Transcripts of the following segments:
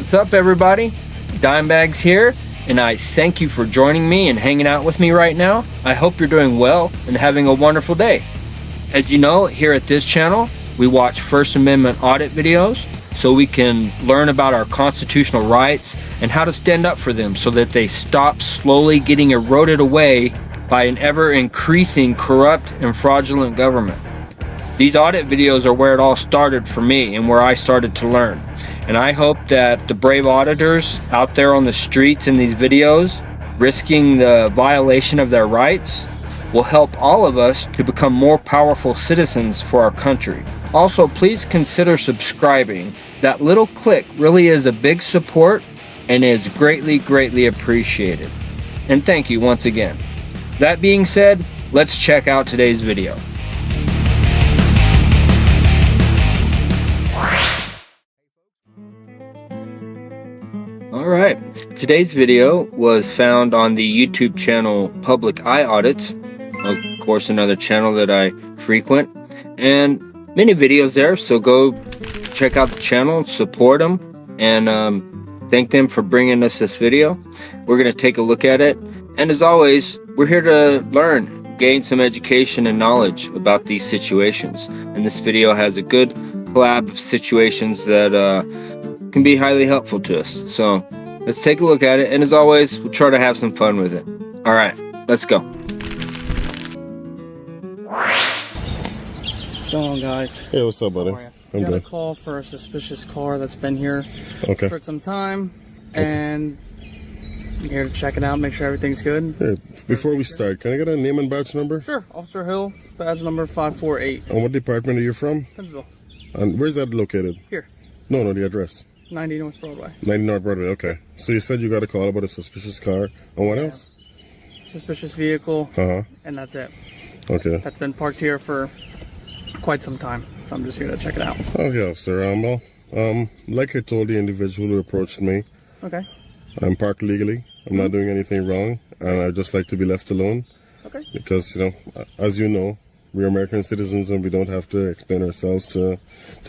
What's up, everybody? Dimebags here, and I thank you for joining me and hanging out with me right now. I hope you're doing well and having a wonderful day. As you know, here at this channel, we watch First Amendment audit videos so we can learn about our constitutional rights and how to stand up for them so that they stop slowly getting eroded away by an ever-increasing corrupt and fraudulent government. These audit videos are where it all started for me and where I started to learn. And I hope that the brave auditors out there on the streets in these videos, risking the violation of their rights, will help all of us to become more powerful citizens for our country. Also, please consider subscribing. That little click really is a big support and is greatly appreciated. And thank you once again. That being said, let's check out today's video. Alright, today's video was found on the YouTube channel Public Eye Audits, of course another channel that I frequent, and many videos there, so go check out the channel, support them, and thank them for bringing us this video. We're going to take a look at it, and as always, we're here to learn, gain some education and knowledge about these situations, and this video has a good collab of situations that can be highly helpful to us. So let's take a look at it, and as always, we'll try to have some fun with it. All right, let's go. What's going on, guys? Hey, what's up, buddy? I got a call for a suspicious car that's been here for some time, and I'm here to check it out, make sure everything's good. Hey, before we start, can I get a name and badge number? Sure. Officer Hill, badge number 548. And what department are you from? Pennsville. And where's that located? Here. No, the address. 90 North Broadway. 90 North Broadway, okay. So you said you got a call about a suspicious car. And what else? Suspicious vehicle, and that's it. Okay. That's been parked here for quite some time. So I'm just here to check it out. Okay, officer. Like I told the individual who approached me, Okay. I'm parked legally. I'm not doing anything wrong, and I'd just like to be left alone. Okay. Because, you know, as you know, we're American citizens and we don't have to explain ourselves to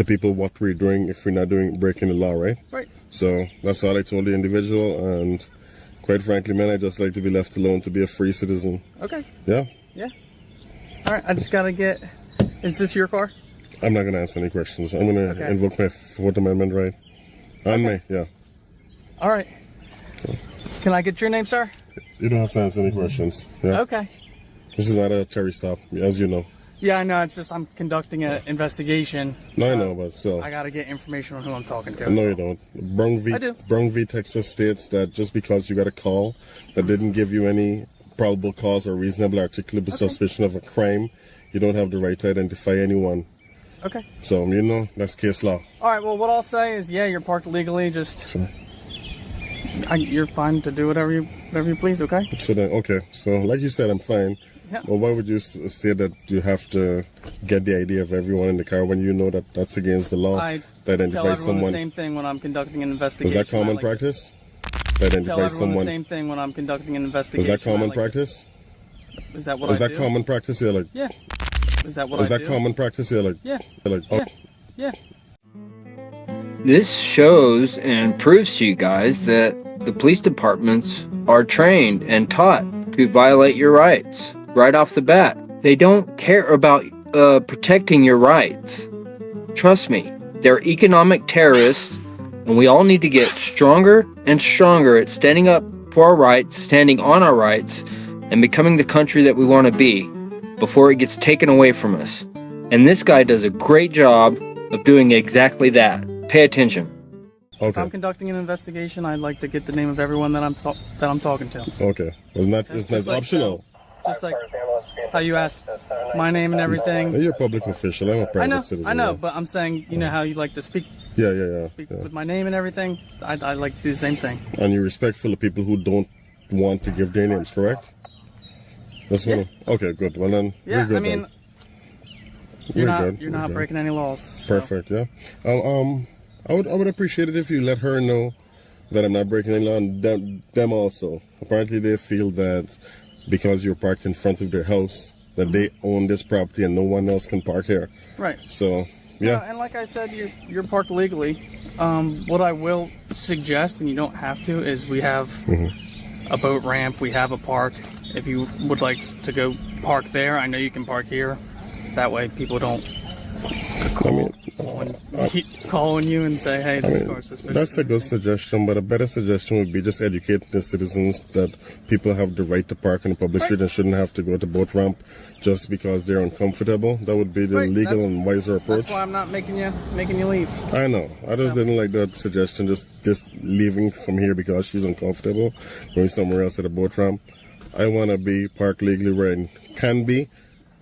people what we're doing if we're not breaking the law, right? Right. So that's all I told the individual, and quite frankly, man, I just like to be left alone to be a free citizen. Okay. Yeah? Yeah. All right, I just got to get... Is this your car? I'm not going to answer any questions. I'm going to invoke my Fourth Amendment right. On me, yeah. All right. Can I get your name, sir? You don't have to answer any questions. Yeah? Okay. This is not a Terry stop, as you know. Yeah, I know. It's just I'm conducting an investigation. No, I know, but still. I got to get information on who I'm talking to. No, you don't. Brown v. Texas states that just because you got a call that didn't give you any probable cause or reasonable articulable suspicion of a crime, you don't have the right to identify anyone. Okay. So, you know, that's case law. All right, well, what I'll say is, yeah, you're parked legally. Just, you're fine to do whatever you please, okay? So then, okay. So, like you said, I'm fine. Yeah. Well, why would you say that you have to get the ID of everyone in the car when you know that that's against the law? I to identify tell everyone someone. the same thing when I'm conducting an investigation. Is that common practice? To identify tell everyone someone. the same thing when I'm conducting an investigation. Is that common practice? Is that what I do? Is that common practice? Yeah, like. Yeah. Is that what I do? Is that common practice? Yeah, like. Yeah. Like. Yeah. Okay. Yeah. This shows and proves to you guys that the police departments are trained and taught to violate your rights right off the bat. They don't care about protecting your rights. Trust me, they're economic terrorists, and we all need to get stronger and stronger at standing up for our rights, standing on our rights, and becoming the country that we want to be before it gets taken away from us. And this guy does a great job of doing exactly that. Pay attention. Okay. If I'm conducting an investigation, I'd like to get the name of everyone that I'm talking to. Okay. It's not like optional. Just like how you asked my name and everything. You're a public official. I'm a private citizen. I know, but I'm saying, you know how you like to speak. Speak with my name and everything. I'd like to do the same thing. And you're respectful of people who don't want to give their names, correct? That's what. Okay, good. Well then, yeah. Good, I mean, then. you're not breaking any laws. So. Perfect. Yeah. I would appreciate it if you let her know that I'm not breaking any law, and them also. Apparently, they feel that because you're parked in front of their house, that they own this property and no one else can park here. Right. So Yeah. And like I said, you're parked legally. What I will suggest, and you don't have to, is we have a boat ramp. We have a park. If you would like to go park there, I know you can park here. That way people don't keep calling you and say, hey, this car's suspicious. That's a good suggestion, but a better suggestion would be just educating the citizens that people have the right to park on the public street and shouldn't have to go to boat ramp just because they're uncomfortable. That would be the legal and wiser approach. That's why I'm not making you leave. I know. I just didn't like that suggestion, just leaving from here because she's uncomfortable, going somewhere else at a boat ramp. I want to be parked legally where I can be.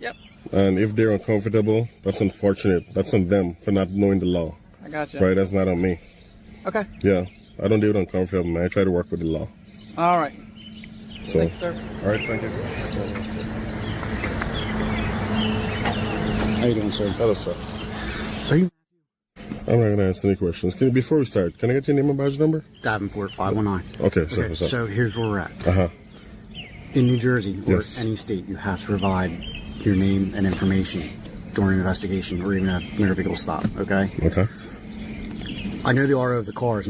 Yep. And if they're uncomfortable, that's unfortunate. That's on them for not knowing the law. I gotcha. Right? That's not on me. Okay. Yeah. I don't do it uncomfortable, man. I try to work with the law. All right. So, thanks, sir. All right, thank you. How you doing, sir? Hello, sir. Are you? I'm not going to answer any questions. Before we start, can I get your name and badge number? Davenport 519. Okay, sir. Okay, so here's where we're at. Uh-huh. In New Jersey or Yes. any state, you have to provide your name and information during an investigation or even a motor vehicle stop, okay? Okay. I know the RO of the cars.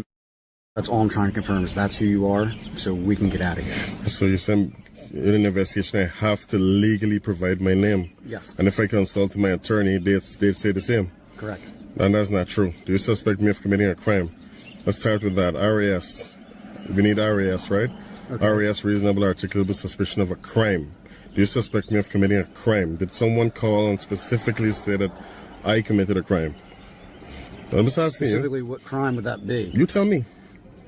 That's all I'm trying to confirm is that's who you are, so we can get out of here. So you said in an investigation, I have to legally provide my name. Yes. And if I consult my attorney, they'd say the same. Correct. And that's not true. Do you suspect me of committing a crime? Let's start with that. RAS. We need RAS, right? Okay. RAS, reasonable articulable suspicion of a crime. Do you suspect me of committing a crime? Did someone call and specifically say that I committed a crime? I'm just asking Specifically, you. what crime would that be? You tell me.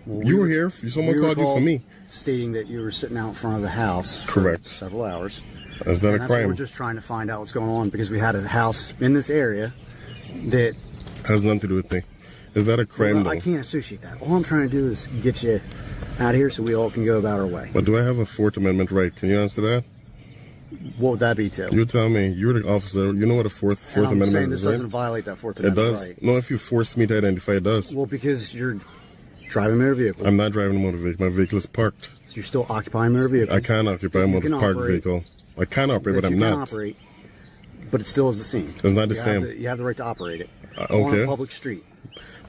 Well, You were here. Someone we were called you for me. stating that you were sitting out in front of the house Correct. for several hours. Is that And a that's what crime? we're just trying to find out what's going on because we had a house in this area that Has nothing to do with me. Is that a crime, I though? can't associate that. All I'm trying to do is get you out of here so we all can go about our way. But do I have a Fourth Amendment right? Can you answer that? What would that be, Tim? You tell me. You're the officer. You know what a Fourth I'm Amendment saying is, this right? doesn't violate that Fourth It Amendment does. right. No, if you force me to identify, it does. Well, because you're driving a motor vehicle. I'm not driving a motor vehicle. My vehicle is parked. So you're still occupying a motor vehicle. I can occupy a You motor can parked operate. vehicle. I can operate, that but I'm you can not. operate, but it still is the same. It's not the You same. have you have the right to operate it on okay. a public street.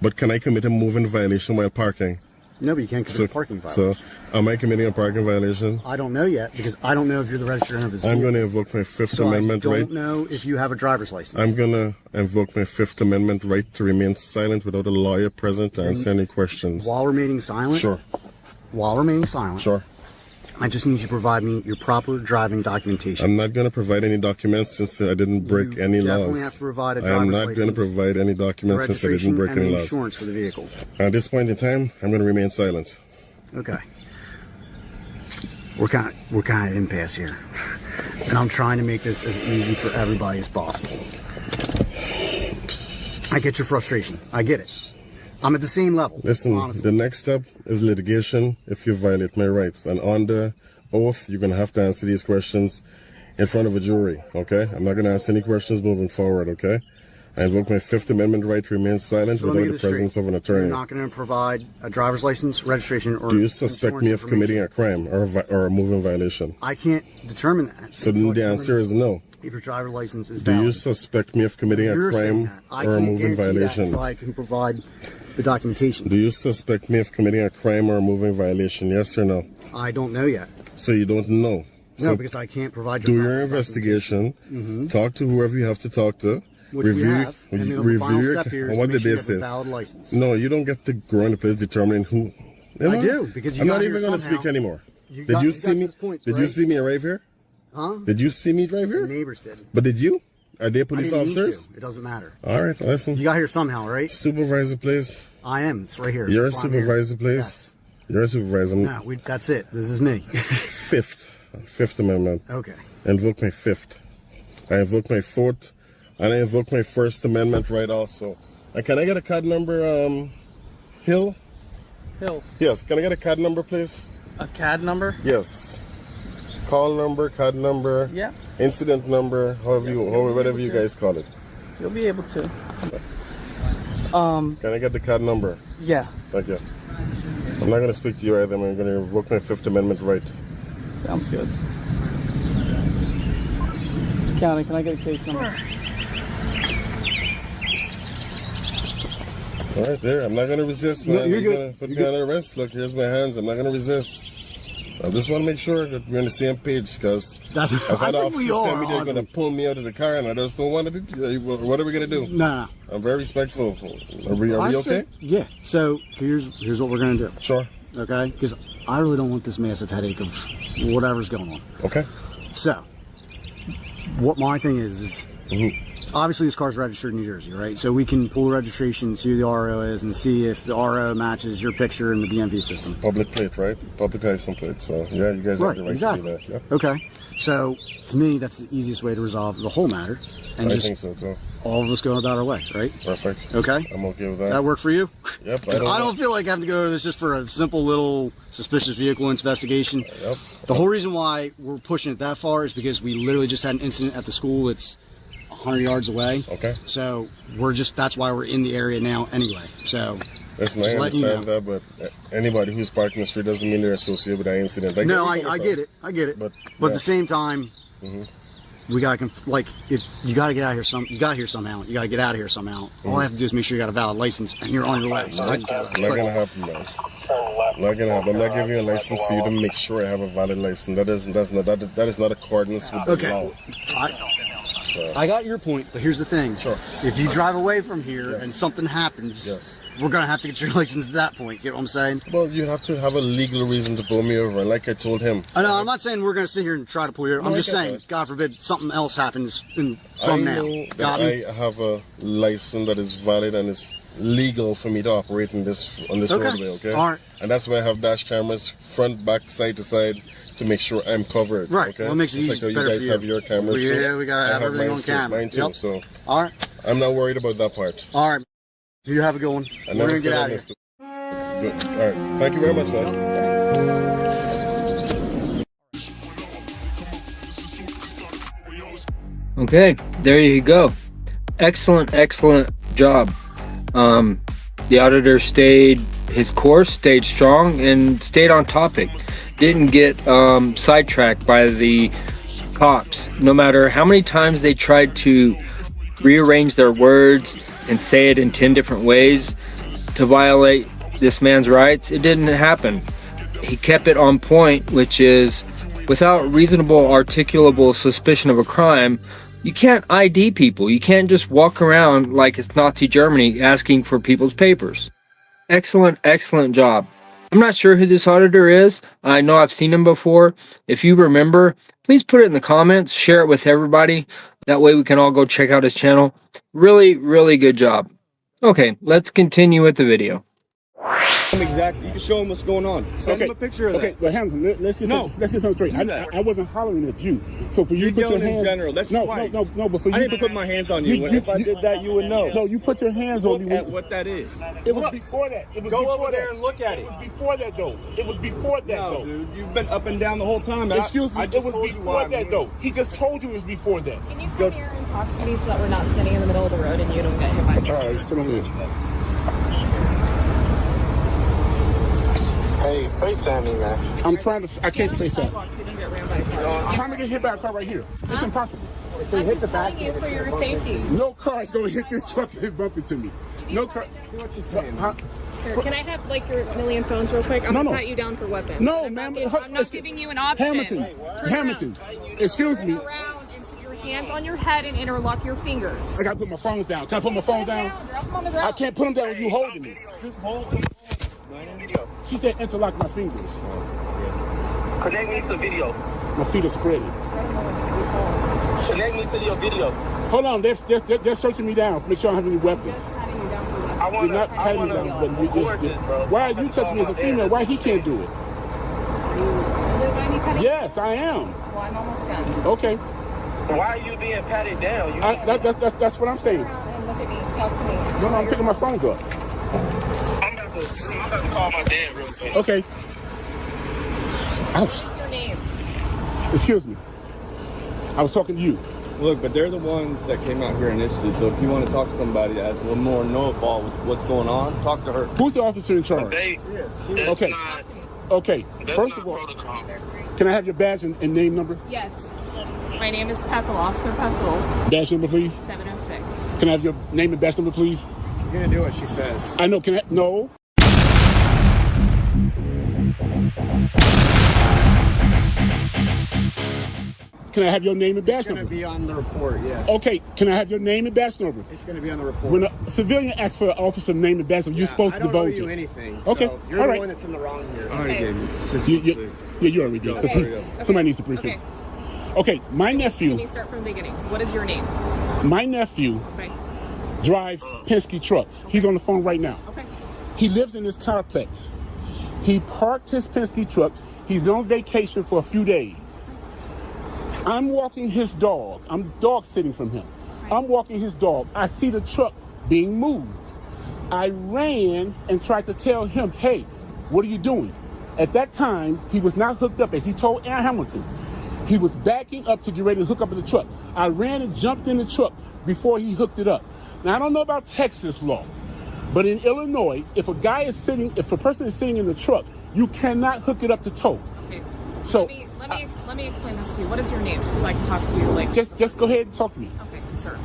But can I commit a moving violation while parking? No, but you can't commit a parking violation. So, am I committing a parking violation? I don't know yet because I don't know if you're the registered owner of this I'm vehicle. going to invoke my Fifth So Amendment I right. don't know if you have a driver's license. I'm going to invoke my Fifth Amendment right to remain silent without a lawyer present to answer any questions. While remaining silent. Sure. While remaining silent. Sure. I just need you to provide me your proper driving documentation. I'm not going to provide any documents since I didn't break You any definitely laws. have to provide a I am driver's not going to license, provide any documents since I didn't registration break and any the laws. insurance for the vehicle. At this point in time, I'm going to remain silent. Okay. We're kind of at impasse here, and I'm trying to make this as easy for everybody as possible. I get your frustration. I get it. I'm at the same level. Listen, honestly. the next step is litigation if you violate my rights. And on the oath, you're going to have to answer these questions in front of a jury, okay? I'm not going to ask any questions moving forward, okay? I invoke my Fifth Amendment right to remain silent So let me without get the this straight. presence of an attorney. You're not going to provide a driver's license, registration, or Do you suspect me of committing a crime or a moving violation? I can't determine that. So then the answer is no. If your driver's license is Do valid. you suspect me of committing a You're saying crime that. I or a can't moving guarantee that violation? until I can provide the documentation. Do you suspect me of committing a crime or a moving violation? Yes or no? I don't know yet. So you don't know. No, So because I can't provide do your your proper documentation. investigation. Talk to whoever you have to talk to. Which we have. And the final your- step here and is what to did make sure they you have a say? valid license. No, you don't get to go in the place determining who. I do, because you I'm got not here even going to somehow. speak anymore. You Did got- you you see got me? those points, Did you right? see me arrive here? Huh? Did you see me drive The here? neighbors did. But did you? Are they I police didn't need officers? to. It doesn't matter. All right, listen. You got here somehow, right? Supervisor, please. I am. It's right here. You're a That's why I'm here. supervisor, please. Yes. You're a supervisor. No, that's it. This is me. Fifth Amendment. Okay. I invoke my Fifth. I invoke my Fourth, and I invoke my First Amendment right also. Can I get a card number, Hill? Hill. Yes. Can I get a card number, please? A CAD number? Yes. Call number, card number, Yeah. incident number, whatever you guys call it. You'll be able to. Can I get the card number? Yeah. Thank you. I'm not going to speak to you either. I'm going to invoke my Fifth Amendment right. Sounds good. County, can I get a case number? All right, there. I'm not going to resist, man. No, you're You're good. going to put me on arrest. Look, here's my hands. I'm not going to resist. I just want to make sure that we're on the same page, because That's, I've had I think we officers are, tell me they're going to honestly. pull me out of the car, and I just don't want to be. What are we going to do? Nah. I'm very respectful. Are we I'd okay? say- yeah. So here's what we're gonna do. Sure. Okay? Because I really don't want this massive headache of whatever's going on. Okay. So, what my thing is obviously this car's registered in New Jersey, right? So we can pull the registration, see who the RO is, and see if the RO matches your picture in the DMV system. Public plate, right? Public license plate. So, yeah, you guys Right, have the right exactly. to do that. Yeah. Okay. So, to me, that's the easiest way to resolve the whole matter. And I just think so, too. all of us go about our way, right? Perfect. Okay? I'm okay with that. That work for you? Yep. 'Cause I don't feel like having to go over this just for a simple little suspicious vehicle investigation. Yep. The whole reason why we're pushing it that far is because we literally just had an incident at the school that's 100 yards away. Okay. So that's why we're in the area now anyway. So Listen, I just letting you understand that, but anybody who's parked in the street doesn't mean they're associated with that incident. no, I get it. I get it. But yeah. at the same time, we gotta if you gotta get out of here you gotta here somehow. You gotta get out of here somehow. All I have to do is make sure you got a valid license and you're on your way. So Not gonna happen, man. Not gonna happen. I'm not giving you a license for you to make sure I have a valid license. That is not accordance with the Okay. law. I got your point, but here's the thing. Sure. If you drive away from here Yes. and something happens, Yes. we're gonna have to get your license at that point. Get what I'm saying? Well, you have to have a legal reason to pull me over, and like I told him. I know. I'm not saying we're gonna sit here and try to pull you over. I'm No, I just get saying, that. God forbid, something else happens I from now. know Got that me? I have a license that is valid and it's legal for me to operate on this Okay. roadway, okay? All right. And that's why I have dash cameras front, back, side to side to make sure I'm covered. Right. Okay. Well, it makes it Just easy, like how better you guys for you. have your cameras. Well, yeah, too. we gotta I have everything mine on too, camera. Mine too. Yep. So All right. I'm not worried about that part. All right. You have a good one. I We're never gonna get said I out of here. missed it. Good. All right. Thank you very much, man. Okay, there you go. Excellent job. The auditor stayed his course, stayed strong, and stayed on topic. Didn't get sidetracked by the cops. No matter how many times they tried to rearrange their words and say it in 10 different ways to violate this man's rights, it didn't happen. He kept it on point, which is, without reasonable articulable suspicion of a crime, you can't ID people. You can't just walk around like it's Nazi Germany asking for people's papers. Excellent job. I'm not sure who this auditor is. I know I've seen him before. If you remember, please put it in the comments, share it with everybody. That way we can all go check out his channel. Really good job. Okay, let's continue with the video. Exactly. You can show him what's going on. Send him a picture of Okay, that. well, Hamilton, let's get something straight. Do that. I wasn't hollering at you. So for you to You're put your yelling hands in general. That's no, twice. no, but for you I didn't put my hands on you. If I did that, you would know. No, you put your hands on Look me. at what that is. It was Look. before that. It was Go before over that. there and look at it. It was before that though. It was before that No, though. dude. You've been up and down the whole time. Excuse me. I It just was told you before why I'm that here. though. He just told you it was before that. Can you come here and talk to me so that we're not sitting in the middle of the road and you don't get hit by a car? All right, sit over here. Hey, FaceTime me, man. I'm trying to. I can't face that. Sidewalk so you don't get ran by a car. How am I gonna get hit by a car right here? It's impossible. I'm just telling you for your safety. No car is gonna hit this truck and bump into me. No car. Huh? Here, can I have like your million phones real quick? I'm No, gonna no. pat you down for weapons. No, I'm ma'am. not giving you an option. Hamilton. Turn Hamilton. around. Excuse me. Turn around and put your hands on your head and interlock your fingers. I gotta put my phone down. Can I put my phone down? Drop them on the ground. I can't put them down when you holding me. Just hold it. Video. She said interlock my fingers. Connect me to video. My feet are spreading. Connect me to your video. Hold on, they're searching me down. Make sure I don't have any weapons. Just patting you down for weapons. I You're wanna, not I patting me wanna down, but record this, bro. why are you touching me as a female? Why he can't do it? Really, why me patting you? Yes, I am. Well, I'm almost done. Okay, Why are you being patted down? You that's what I'm saying. Turn around and look at me. Talk to me. No, I'm picking my phones up. I'm about to call my dad real quick. Okay. Ouch. What's your name? Excuse me. I was talking to you. Look, but they're the ones that came out here initially. So if you want to talk to somebody that's a little more know-it-all with what's going on, talk to her. Who's the officer in charge? Yes. That's Okay. not, Okay. that's First not of all, protocol. can I have your badge and name number? Yes. My name is Pethel, Officer Pethel, Badge number, please. 706. Can I have your name and badge number, please? You're gonna do what she says. I know. Can I? No. Can I have your name and badge It's gonna number? be on the report, yes. Okay. Can I have your name and badge number? It's gonna be on the report. When a civilian asks for an officer name and badge number, you're supposed I to don't owe divulge you it. anything. Okay, So you're all the right. one that's in the wrong here. I already gave you Yeah, you already did. Okay. Somebody needs to brief Okay. him. Okay, my Can nephew. you start from the beginning? What is your name? My nephew Okay. drives Penske trucks. He's on the phone right now. Okay. He lives in this complex. He parked his Penske truck. He's on vacation for a few days. I'm walking his dog. I'm dog sitting from him. I'm walking his dog. I see the truck being moved. I ran and tried to tell him, hey, what are you doing? At that time, he was not hooked up. As he told Aaron Hamilton, he was backing up to get ready to hook up in the truck. I ran and jumped in the truck before he hooked it up. Now, I don't know about Texas law, but in Illinois, if a person is sitting in the truck, you cannot hook it up to tow. Okay. So Let me explain this to you. What is your name so I can talk to you? Like, just go ahead and talk to me. okay, sir.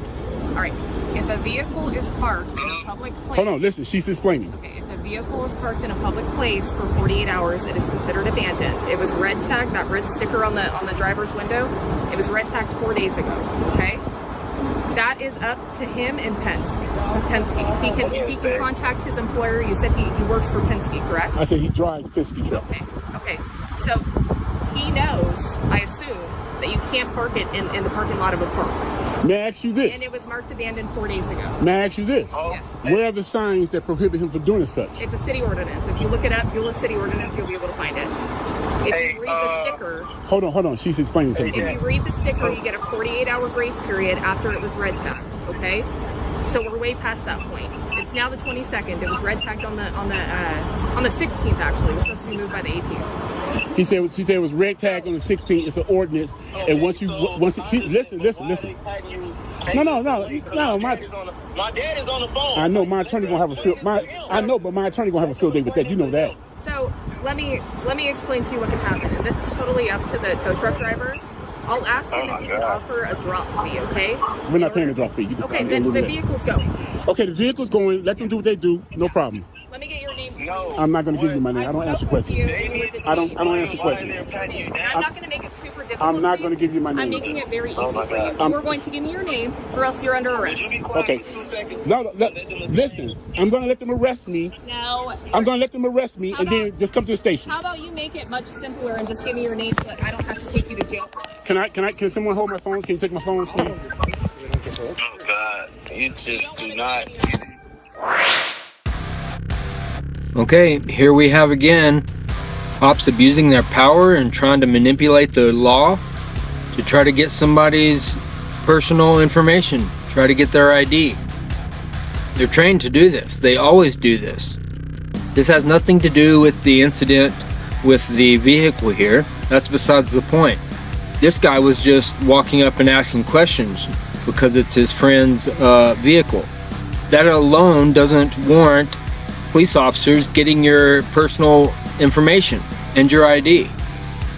All right. If a vehicle is parked in a public place. Hold on, listen, she's explaining. Okay, if a vehicle is parked in a public place for 48 hours, it is considered abandoned. It was red tagged, that red sticker on the driver's window. It was red tagged 4 days ago. Okay. That is up to him and Penske. He can contact his employer. You said he works for Penske, correct? I said he drives Penske truck. Okay. So he knows, I assume, that you can't park it in the parking lot of a park. May I ask you this? And it was marked abandoned 4 days ago. May I ask you this? Yes. Where are the signs that prohibit him from doing as such? It's a city ordinance. If you look it up, Google city ordinance, you'll be able to find it. If you read the sticker, Hold on. She's explaining something. if you read the sticker, you get a 48-hour grace period after it was red tagged. Okay, so we're way past that point. It's now the 22nd. It was red tagged on the 16th. Actually, it was supposed to be moved by the 18th. She said it was red tag on the 16th. It's an ordinance, and once listen. No. My dad is on the phone. I know my attorney gonna have a field. I know, but my attorney gonna have a field day with that. You know that. So let me explain to you what can happen, and this is totally up to the tow truck driver. I'll ask him if he can offer a drop fee. Okay. We're not paying a drop fee. You can Okay, then the vehicle's go. Okay, the vehicle's going. Let them do what they do. No problem. Let me get your name. No. I'm not going to give you my name. I don't answer questions. I don't answer questions. I'm not going to make it super difficult. I'm not for going to give you my name. I'm making it very easy for you. You are going to give me your name, or else you're under arrest. Okay. No, listen. I'm going to let them arrest me. No. I'm going to let them arrest me, and then just come to the station. How about you make it much simpler and just give me your name, so that I don't have to take you to jail for this? Can someone hold my phones? Can you take my phones, please? Oh, God. You just do not. Okay, here we have again cops abusing their power and trying to manipulate the law to try to get somebody's personal information, try to get their ID. They're trained to do this. They always do this. This has nothing to do with the incident with the vehicle here. That's besides the point. This guy was just walking up and asking questions because it's his friend's vehicle. That alone doesn't warrant police officers getting your personal information and your ID.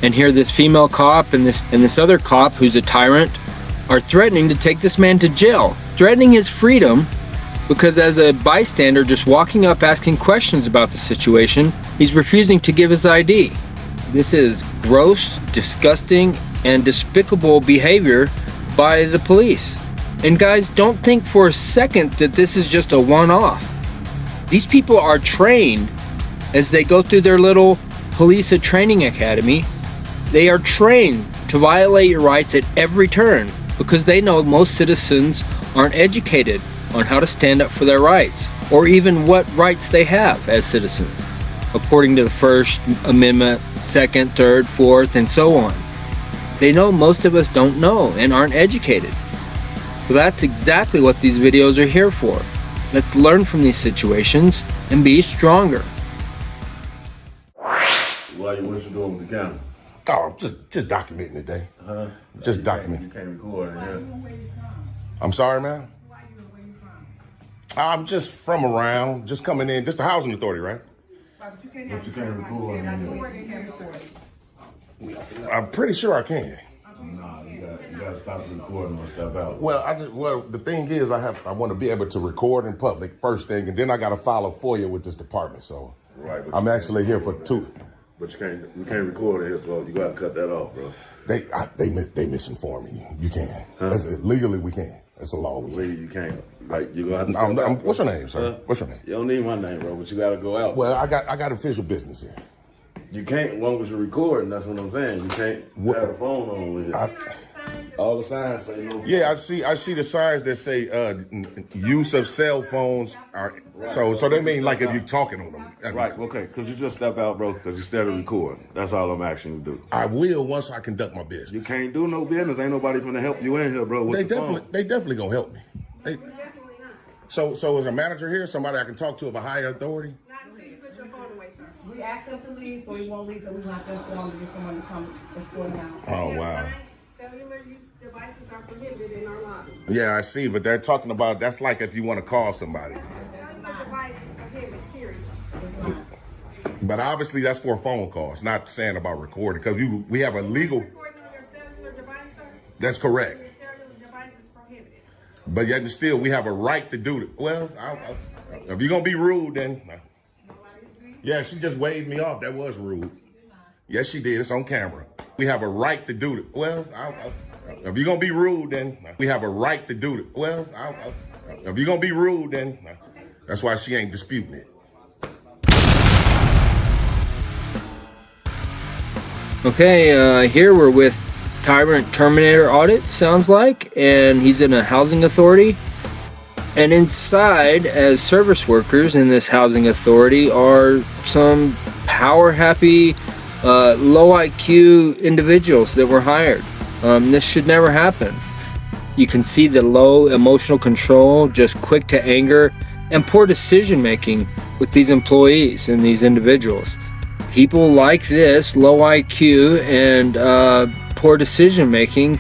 And here this female cop and this other cop who's a tyrant are threatening to take this man to jail, threatening his freedom because as a bystander just walking up asking questions about the situation, he's refusing to give his ID. This is gross, disgusting, and despicable behavior by the police. And guys, don't think for a second that this is just a one-off. These people are trained as they go through their little police training academy. They are trained to violate your rights at every turn because they know most citizens aren't educated on how to stand up for their rights or even what rights they have as citizens, according to the First Amendment, Second, Third, Fourth, and so on. They know most of us don't know and aren't educated. So that's exactly what these videos are here for. Let's learn from these situations and be stronger. What you doing with the camera? Oh, just documenting it, Dave. Just documenting. You can't record it, yeah. I'm sorry, man. I'm just from around, just coming in, just the housing authority, right? But you can't record it. I'm pretty sure I can. Nah, you got stop recording and step out. Well, the thing is, I want to be able to record in public first thing, and then I got to file a FOIA with this department. So Right. I'm actually here for 2. But you can't record it here, so you gotta cut that off, bro. They misinformed me. You can. Legally, we can. It's a law. Legally, you can't. Like you gonna have to. What's your name, sir? What's your name? You don't need my name, bro. But you gotta go out. Well, I got official business here. You can't, as long as you're recording. That's what I'm saying. You can't have a phone on with it. All the signs say no. Yeah, I see the signs that say use of cell phones are so they mean like if you're talking on them. Right, okay, because you just step out, bro, because you started recording. That's all I'm asking you to do. I will once I conduct my business. You can't do no business. Ain't nobody gonna help you in here, bro. With They the definitely phone. they definitely gonna help me. So is a manager here somebody I can talk to of a higher authority? Not until you put your phone away, sir. We asked him to leave, so he won't leave, so we have to inform him to get someone to come escort him out. Oh wow. Cellular use devices are prohibited in our lobby. Yeah, I see, but they're talking about that's like if you want to call somebody. Cellular devices prohibited, period. But obviously that's for a phone call. It's not saying about recording because we have a legal. Recording on your cellular device, sir? That's correct. Your cellular device is prohibited. But yet and still we have a right to do it. Well, if you're gonna be rude, then yeah, she just waved me off. That was rude. Yes, she did. It's on camera. We have a right to do it. Well, if you're gonna be rude, then we have a right to do it. Well, if you're gonna be rude, then that's why she ain't disputing it. Okay, here we're with Tyrant Terminator Audit, sounds like, and he's in a housing authority. And inside, as service workers in this housing authority, are some power-happy, low IQ individuals that were hired. This should never happen. You can see the low emotional control, just quick to anger, and poor decision-making with these employees and these individuals. People like this, low IQ and poor decision-making,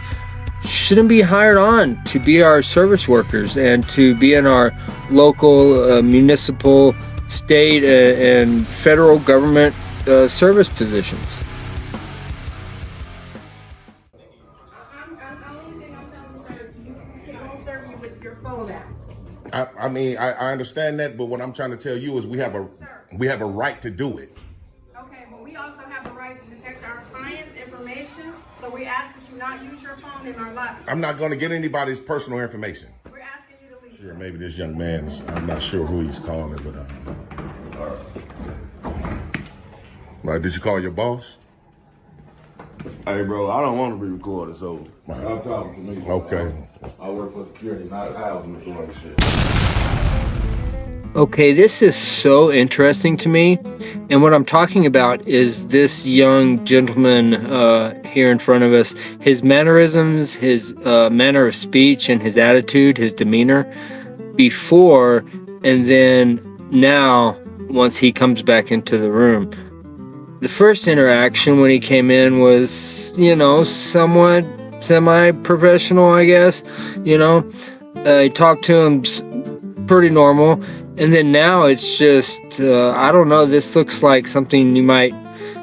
shouldn't be hired on to be our service workers and to be in our local, municipal, state, and federal government service positions. I mean, I understand that, but what I'm trying to tell you is we have a right to do it. Okay, but we also have a right to protect our clients' information, so we ask that you not use your phone in our lobby. I'm not going to get anybody's personal information. We're asking you to leave. Sure, maybe this young man is, I'm not sure who he's calling, but right, did you call your boss? Hey, bro, I don't want to be recorded, so stop talking to me. Okay. I work for security, not housing authority shit. Okay, this is so interesting to me, and what I'm talking about is this young gentleman here in front of us, his mannerisms, his manner of speech, and his attitude, his demeanor, before and then now once he comes back into the room. The first interaction when he came in was, you know, somewhat semi-professional, I guess. You know, I talked to him pretty normal, and then now it's just, I don't know, this looks like something you might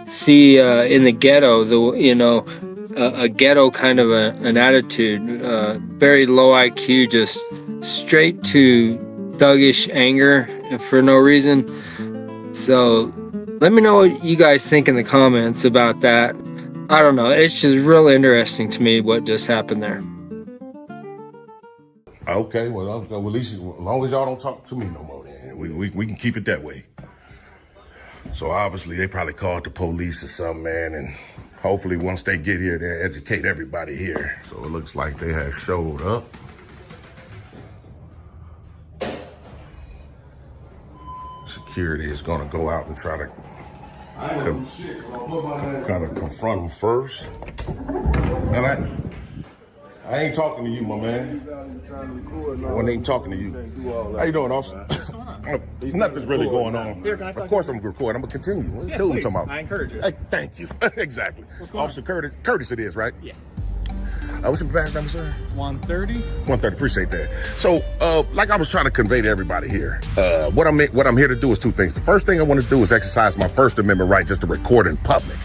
see in the ghetto, a ghetto kind of an attitude, very low IQ, just straight to thuggish anger for no reason. So let me know what you guys think in the comments about that. I don't know. It's just real interesting to me what just happened there. Okay, well, at least as long as y'all don't talk to me no more, then we can keep it that way. So obviously they probably called the police or something, man, and hopefully once they get here, they'll educate everybody here. So it looks like they have showed up. Security is gonna go out and try to kind of confront them first. And I ain't talking to you, my man. I wasn't even talking to you. How you doing, officer? Nothing's really going on. Of course I'm recording. I'm gonna continue. What are you talking about? I encourage it. Hey, thank you. Exactly. Officer Curtis it is, right? Yeah. What's your badge number, sir? 130. 130, appreciate that. So, like I was trying to convey to everybody here, what I'm here to do is 2 things. The first thing I want to do is exercise my First Amendment right just to record in public,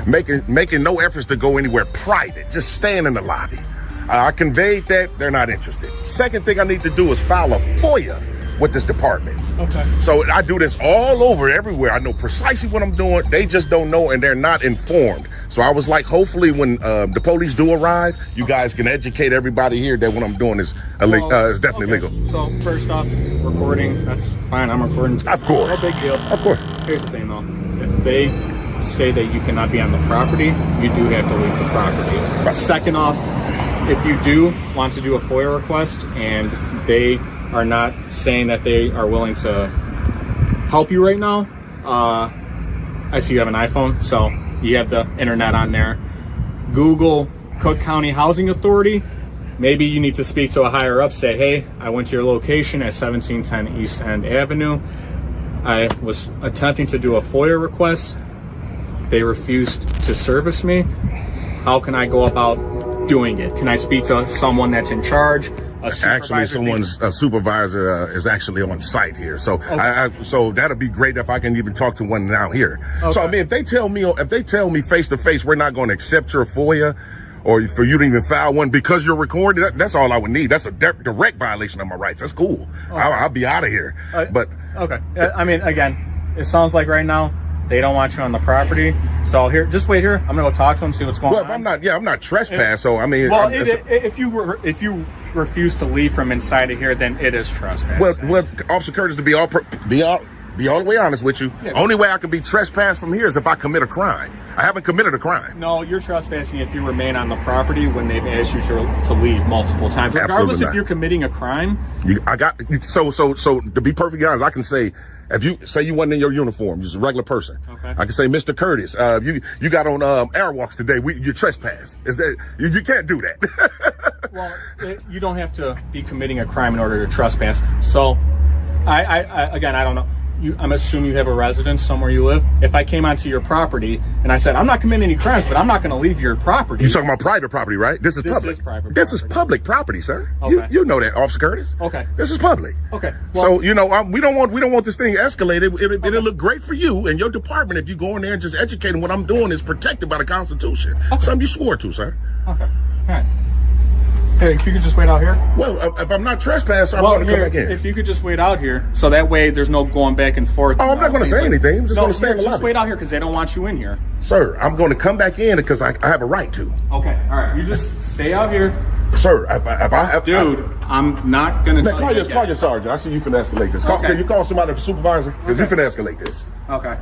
making no efforts to go anywhere private, just staying in the lobby. I conveyed that. They're not interested. Second thing I need to do is file a FOIA with this department. Okay. So I do this all over, everywhere. I know precisely what I'm doing. They just don't know, and they're not informed. So I was like, hopefully when the police do arrive, you guys can educate everybody here that what I'm doing is definitely legal. So first off, recording, that's fine. I'm recording. Of course. No big deal. Of course. Here's the thing though. If they say that you cannot be on the property, you do have to leave the property. Right. Second off, if you do want to do a FOIA request and they are not saying that they are willing to help you right now, I see you have an iPhone, so you have the internet on there. Google Cook County Housing Authority. Maybe you need to speak to a higher up, say, hey, I went to your location at 1710 East End Avenue. I was attempting to do a FOIA request. They refused to service me. How can I go about doing it? Can I speak to someone that's in charge? Actually, someone's supervisor is actually on site here, so so that'll be great if I can even talk to one now here. Okay. So I mean, if they tell me face to face, we're not going to accept your FOIA, or for you to even file one because you're recording, that's all I would need. That's a direct violation of my rights. That's cool. Okay. I'll be out of here. But okay, I mean, again, it sounds like right now they don't want you on the property. So here, just wait here. I'm gonna go talk to them, see what's going on. Well, I'm not trespassed. So I mean, well, if you refuse to leave from inside of here, then it is trespass. Well, Officer Curtis, to be all the way honest with you, only way I can be trespassed from here is if I commit a crime. I haven't committed a crime. No, you're trespassing if you remain on the property when they've asked you to leave multiple times. Regardless if you're committing a crime. So to be perfectly honest, I can say, if you say you wasn't in your uniform, you're just a regular person. Okay. I can say, Mr. Curtis, you got on Airwalks today. You trespass. Is that you can't do that? Well, you don't have to be committing a crime in order to trespass. So, I don't know. I'm assuming you have a residence somewhere you live. If I came onto your property and I said, I'm not committing any crimes, but I'm not going to leave your property. You're talking about private property, right? This is public. This is public property, sir. Okay. You know that, Officer Curtis. Okay. This is public. Okay. Well, so we don't want this thing escalated. It'll look great for you and your department if you go in there and just educating. What I'm doing is protected by the Constitution. Okay. Something you swore to, sir. Okay. All right. Hey, if you could just wait out here. Well, if I'm not trespassing, I'm going to come back in. If you could just wait out here, so that way there's no going back and forth. Oh, I'm not going to say anything. I'm just going to stay in the lobby. Just wait out here because they don't want you in here. Sir, I'm going to come back in because I have a right to. Okay, all right. You just stay out here. Sir, if I have... Dude, I'm not going to... Call your sergeant. I see you finna escalate this. Okay. Can you call somebody, a supervisor? Because you finna escalate this. Okay.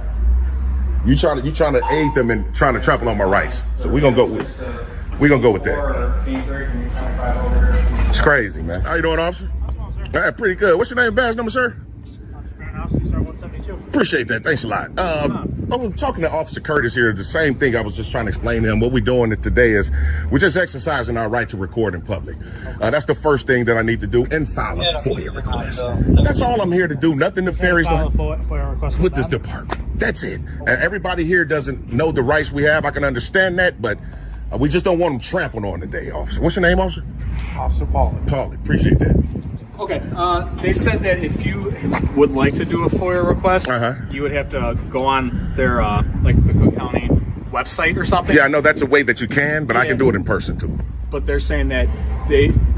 You trying to aid them and trying to trample on my rights. So we're going to go with that. It's crazy, man. How you doing, officer? Pretty good. What's your name and badge number, sir? Appreciate that. Thanks a lot. I'm talking to Officer Curtis here. The same thing I was just trying to explain to him. What we're doing today is we're just exercising our right to record in public. That's the first thing that I need to do, and file a FOIA request. That's all I'm here to do. Nothing nefarious with this department. That's it. Everybody here doesn't know the rights we have. I can understand that, but we just don't want them trampled on today, officer. What's your name, officer? Officer Pauly. Pauly, appreciate that. Okay, they said that if you would like to do a FOIA request, you would have to go on their, like the Cook County website or something. Yeah, I know that's a way that you can, but I can do it in person too. But they're saying that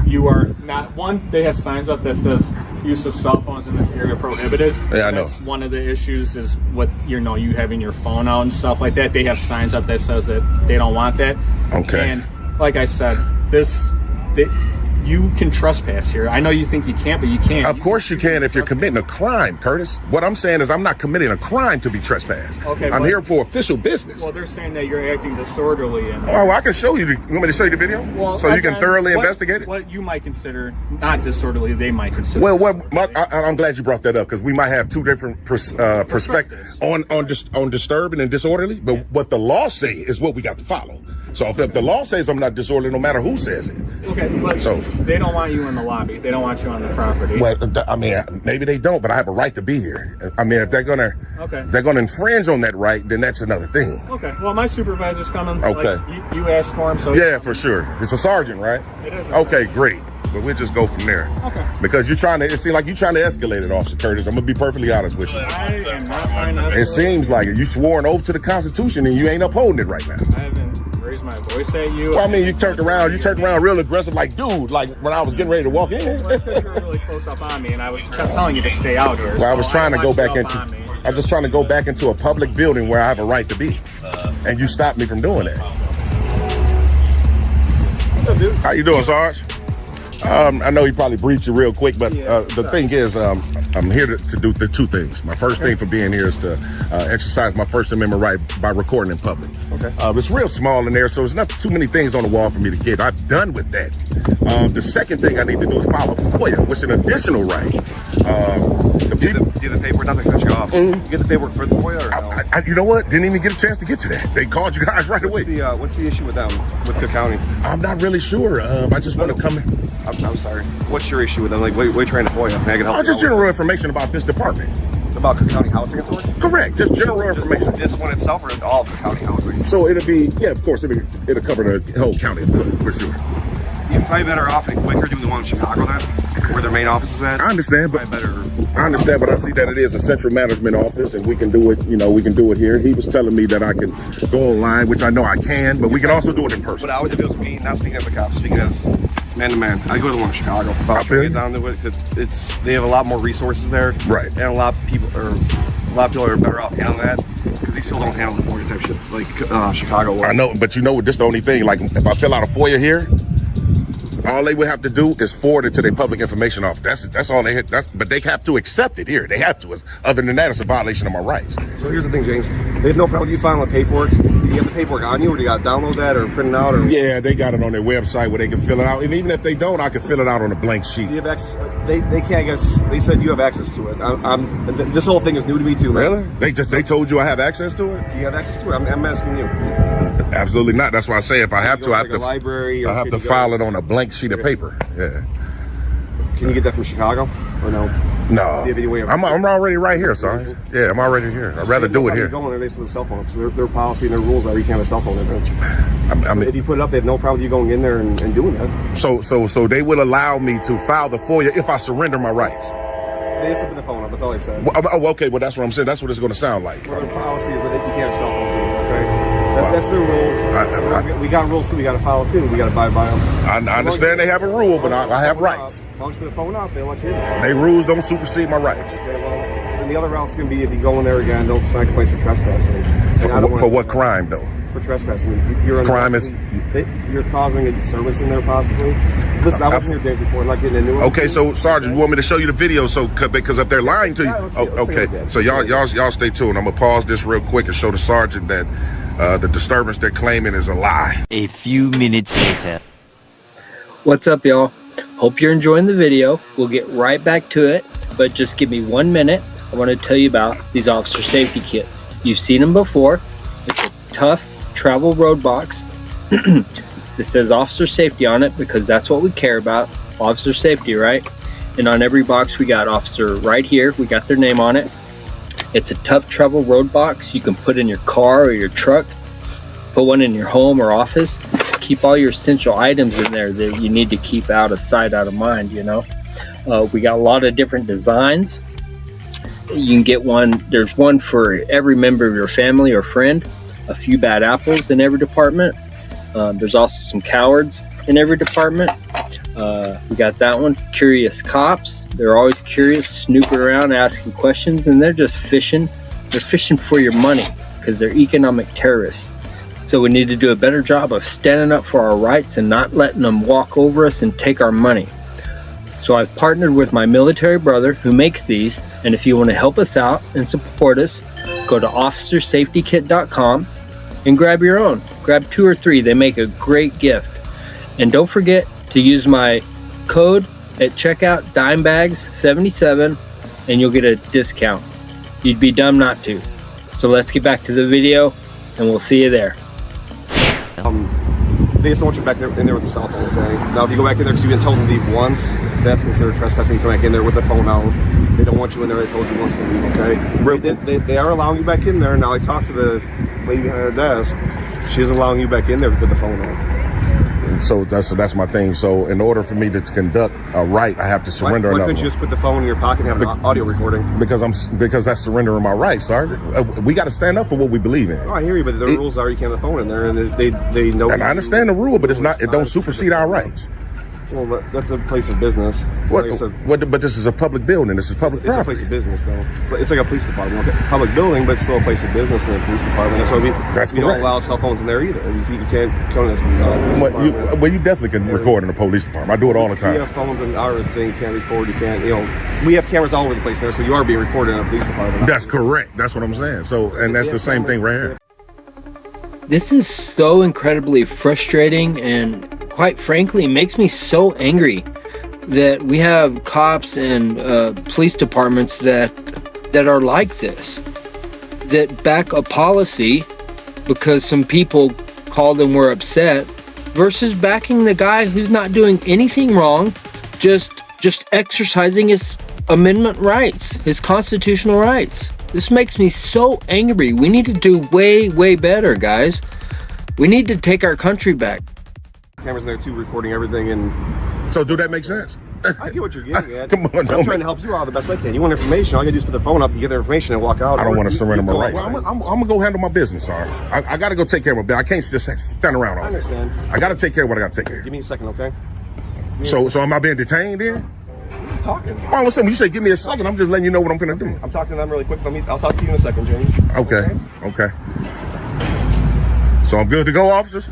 you are not, one, they have signs up that says use of cell phones in this area prohibited. Yeah, I know. That's one of the issues is what, you having your phone out and stuff like that. They have signs up that says that they don't want that. Okay. And like I said, you can trespass here. I know you think you can't, but you can. Of course you can if you're committing a crime, Curtis. What I'm saying is I'm not committing a crime to be trespassed. Okay. I'm here for official business. Well, they're saying that you're acting disorderly. Well, I can show you. You want me to show you the video? Well, so you can thoroughly investigate it? What you might consider not disorderly, they might consider. Well, I'm glad you brought that up because we might have two different perspectives on disturbing and disorderly. But what the law say is what we got to follow. So if the law says I'm not disorderly, no matter who says it. Okay, but so they don't want you in the lobby. They don't want you on the property. Well, I mean, maybe they don't, but I have a right to be here. I mean, if they're gonna infringe on that right, then that's another thing. Okay. Well, my supervisor's coming. Okay. Like, you asked for him, so yeah, for sure. It's a sergeant, right? It is. Okay, great. But we'll just go from there. Okay. Because it seems like you're trying to escalate it, Officer Curtis. I'm gonna be perfectly honest with you. I am not trying to escalate. It seems like it. You swore an oath to the Constitution and you ain't upholding it right now. I haven't raised my voice at you. Well, I mean, you turned around real aggressive, like, dude, like when I was getting ready to walk in. Well, that's because you were really close up on me, and I was kept telling you to stay out here. Well, I was trying to go back into, I was just trying to go back into a public building where I have a right to be, and you stopped me from doing that. What's up, dude? How you doing, Sarge? I know he probably briefed you real quick, but the thing is, I'm here to do the two things. My first thing for being here is to exercise my First Amendment right by recording in public. Okay. It's real small in there, so there's not too many things on the wall for me to get. I'm done with that. The second thing I need to do is file a FOIA, which is an additional right. Do you have the paperwork? Not to cut you off. You get the paperwork for the FOIA or no? You know what? Didn't even get a chance to get to that. They called you guys right away. What's the issue with them, with Cook County? I'm not really sure. I just want to come in. I'm sorry. What's your issue with them? Like, what are you trying to FOIA? I can help you Just out general information about this department. About Cook County Housing Authority? Correct. Just general information. This one itself or all of Cook County Housing? So it'll be, yeah, of course, it'll cover the whole county for sure. You're probably better off and quicker doing the one in Chicago then, where their main office is at. I understand, but I see that it is a central management office, and we can do it. You know, we can do it here. He was telling me that I can go online, which I know I can, but we can also do it in person. But if it was me, not speaking as a cop, speaking as man to man, I go to the one in Chicago. About trying to get down to it. They have a lot more resources there, right? And a lot of people are better off handling that because these people don't handle the FOIA type shit like Chicago. I know, but you know, this the only thing. Like, if I fill out a FOIA here, all they would have to do is forward it to their public information office. That's all they hit. But they have to accept it here. They have to. Other than that, it's a violation of my rights. So here's the thing, James. They have no problem with you filing the paperwork. Do you have the paperwork on you, or do you got to download that or print it out? Or yeah, they got it on their website where they can fill it out. And even if they don't, I can fill it out on a blank sheet. Do you have access? They can't guess. They said you have access to it. This whole thing is new to me too, man. Really? They told you I have access to it? Do you have access to it? I'm asking you. Absolutely not. That's why I say if I have to, I have to. Library. I have to file it on a blank sheet of paper. Yeah. Can you get that from Chicago or no? No. Do you have any way of I'm already right here, Sarge. Yeah, I'm already here. I'd rather do it here. Going there, they with a cell phone. So their policy and their rules are you can't have a cell phone there. I mean, if you put it up, they have no problem with you going in there and doing that. So they will allow me to file the FOIA if I surrender my rights. They just put the phone up. That's all they said. Well, okay, well that's what I'm saying. That's what it's going to sound like. Well, their policy is that you can't have cell phones. Okay. That's their rules. We got rules too. We got to follow too. We got to abide by them. I understand they have a rule, but I have rights. As long as you put the phone up, they let you in. They rules don't supersede my rights. Okay, well, and the other route's going to be if you go in there again, don't sign complaints for trespassing. For what crime, though? For trespassing. You're causing a disturbance in there, possibly. Listen, I wasn't here days before. I'm not getting into it. Okay, so Sergeant, you want me to show you the video? So because if they're lying to you, okay. So y'all stay tuned. I'm gonna pause this real quick and show the sergeant that the disturbance they're claiming is a lie. A few minutes later. What's up, y'all? Hope you're enjoying the video. We'll get right back to it, but just give me 1 minute. I want to tell you about these officer safety kits. You've seen them before. It's a tough travel road box. This says officer safety on it because that's what we care about. Officer safety, right? And on every box we got officer right here. We got their name on it. It's a tough travel road box you can put in your car or your truck. Put one in your home or office. Keep all your essential items in there that you need to keep out of sight, out of mind, you know. We got a lot of different designs. You can get one. There's one for every member of your family or friend. A few bad apples in every department. There's also some cowards in every department. We got that one. Curious cops. They're always curious, snooping around, asking questions, and they're just fishing. They're fishing for your money because they're economic terrorists. So we need to do a better job of standing up for our rights and not letting them walk over us and take our money. So I've partnered with my military brother who makes these, and if you want to help us out and support us, go to officersafetykit.com and grab your own. Grab 2 or 3. They make a great gift. And don't forget to use my code at checkout, dimebags77, and you'll get a discount. You'd be dumb not to. So let's get back to the video, and we'll see you there. They just don't want you back there in there with the cell phone, okay? Now, if you go back in there because you've been told to leave once, that's considered trespassing. You come back in there with the phone out. They don't want you in there. They told you once to leave, okay? They are allowing you back in there. Now, I talked to the lady behind her desk. She isn't allowing you back in there with the phone on. So that's my thing. So in order for me to conduct a right, I have to surrender. Why couldn't you just put the phone in your pocket and have an audio recording? Because that's surrendering my rights, Sergeant. We got to stand up for what we believe in. Oh, I hear you, but the rules are you can't have the phone in there, and they know. And I understand the rule, but it don't supersede our rights. Well, that's a place of business. What, but this is a public building. This is public property. It's a place of business, though. It's like a police department. Okay, public building, but it's still a place of business and a police department. That's why we don't allow cell phones in there either. You can't come in this. Well, you definitely can record in a police department. I do it all the time. We have phones in ours saying you can't record. You can't. We have cameras all over the place there, so you are being recorded in a police department. That's correct. That's what I'm saying. So, and that's the same thing right here. This is so incredibly frustrating, and quite frankly, it makes me so angry that we have cops and police departments that are like this, that back a policy because some people called and were upset, versus backing the guy who's not doing anything wrong, just exercising his amendment rights, his constitutional rights. This makes me so angry. We need to do way better, guys. We need to take our country back. Cameras in there too, recording everything. And so, do that make sense? I get what you're getting at. Come on, I'm trying to help you out the best I can. You want information? All you gotta do is put the phone up, you get the information, and walk out. I don't want to surrender my rights. Well, I'm gonna go handle my business, Sarge. I gotta go take care of my business. I can't just stand around. I understand. I gotta take care of what I gotta take care of. Give me a second, okay? So am I being detained then? Just talking. Oh, what's up? You say give me a second. I'm just letting you know what I'm gonna do. I'm talking to them really quick. I'll talk to you in a second, James. Okay. So I'm good to go, officers?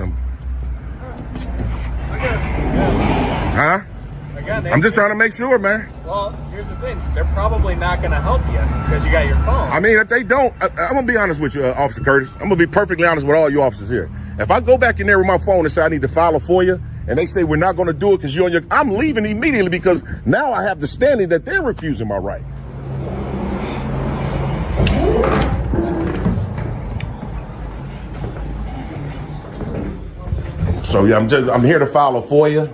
Huh? I'm just trying to make sure, man. Well, here's the thing. They're probably not going to help you because you got your phone. I mean, if they don't, I'm going to be honest with you, Officer Curtis. I'm going to be perfectly honest with all you officers here. If I go back in there with my phone and say I need to file a FOIA, and they say we're not going to do it because you're on your... I'm leaving immediately because now I have the standing that they're refusing my right. So yeah, I'm here to file a FOIA.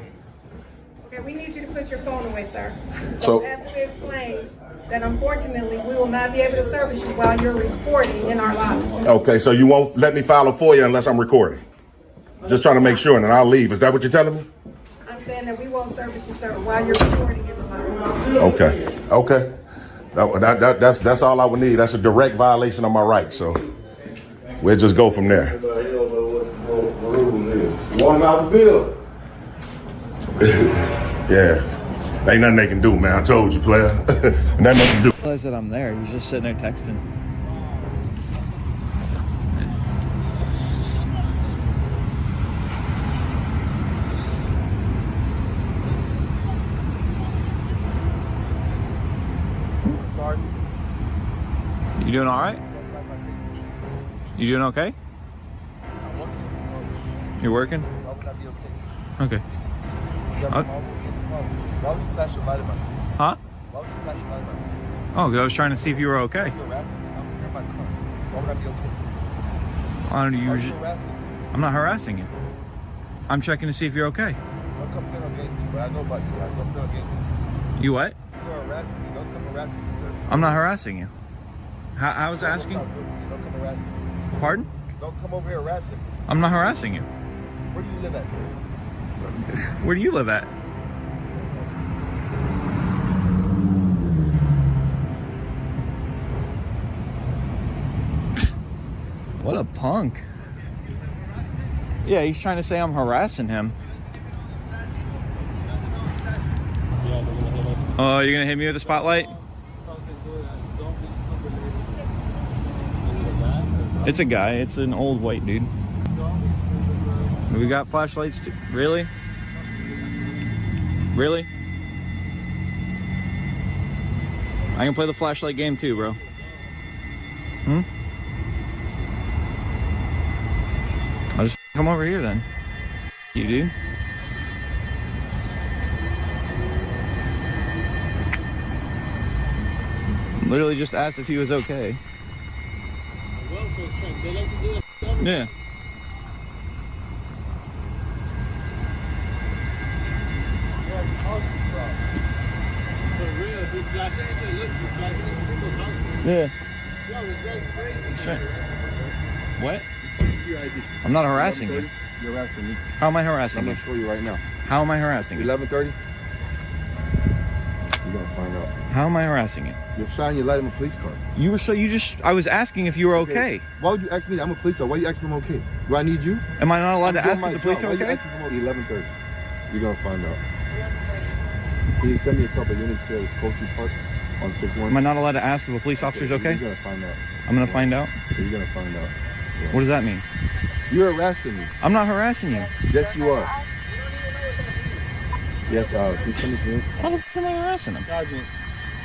Okay, we need you to put your phone away, sir. So as we explained, that unfortunately we will not be able to service you while you're recording in our lobby. Okay, so you won't let me file a FOIA unless I'm recording. Just trying to make sure, and then I'll leave. Is that what you're telling me? I'm saying that we won't service you, sir, while you're recording in the lobby. Okay. That's all I would need. That's a direct violation of my rights. So we'll just go from there. Walking out the bill. Yeah. Ain't nothing they can do, man. I told you, player. Nothing they can do. I realized that I'm there. He's just sitting there texting. You doing all right? You doing okay? You're working? Okay. Huh? Oh, I was trying to see if you were okay. I'm not harassing you. I'm checking to see if you're okay. You what? I'm not harassing you. I was asking. Pardon? Don't come over here harassing me. I'm not harassing you. Where do you live at, sir? Where do you live at? What a punk. Yeah, he's trying to say I'm harassing him. Oh, you're gonna hit me with a spotlight? It's a guy. It's an old white dude. We got flashlights too. Really? Really? I can play the flashlight game too, bro. I'll just come over here then. You do? Literally just asked if he was okay. Yeah. Yeah. What? I'm not harassing you. You're harassing me. How am I harassing I'm you? gonna show you right now. How am I harassing you? 11:30. You're gonna find out. How am I harassing you? You're shining your light in a police car. You were I was asking if you were okay. Why would you ask me? I'm a police officer. Why you asking if I'm okay? Do I need you? Am I not allowed to I'm doing ask my if the police job. are Why you okay? asking if I'm okay? 11:30. You're gonna find out. Can you send me a couple units here at Coastal Park on 6-1? Am I not allowed to ask if a police officer's okay? You're gonna find out. I'm gonna find out. You're gonna find out. Yeah. What does that mean? You're harassing me. I'm not harassing you. Yes, you are. Yes, can you send me some units? How the f am I harassing him? Sergeant.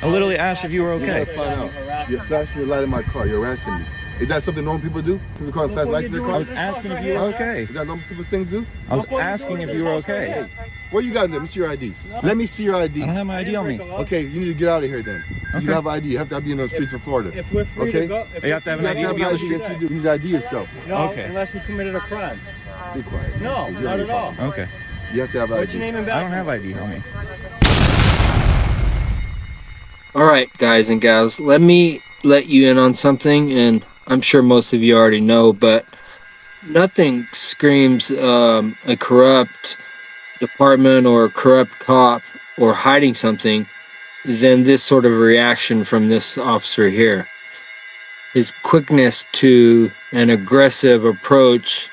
I literally asked if you were okay. You're gonna find out. You're flashing your light in my car. You're harassing me. Is that something normal people do? People call flash lights in their I cars? was asking if you were okay. Is that normal people things do? I was asking if you were okay. Hey, where you got? Let me see your IDs. Let me see your IDs. I don't have my ID on me. Okay, you need to get out of here then. You have ID. You have to be in the streets of Florida. If we're free to go, You have to have an ID to be on the street. Yes, you do. You need to ID yourself. no, Okay. unless we committed a crime. Be quiet. No, You're not at all. Okay. You have to have ID. What's your name and I don't background? have ID on me. All right, guys and gals, let me let you in on something, and I'm sure most of you already know, but nothing screams a corrupt department or a corrupt cop or hiding something than this sort of reaction from this officer here. His quickness to an aggressive approach,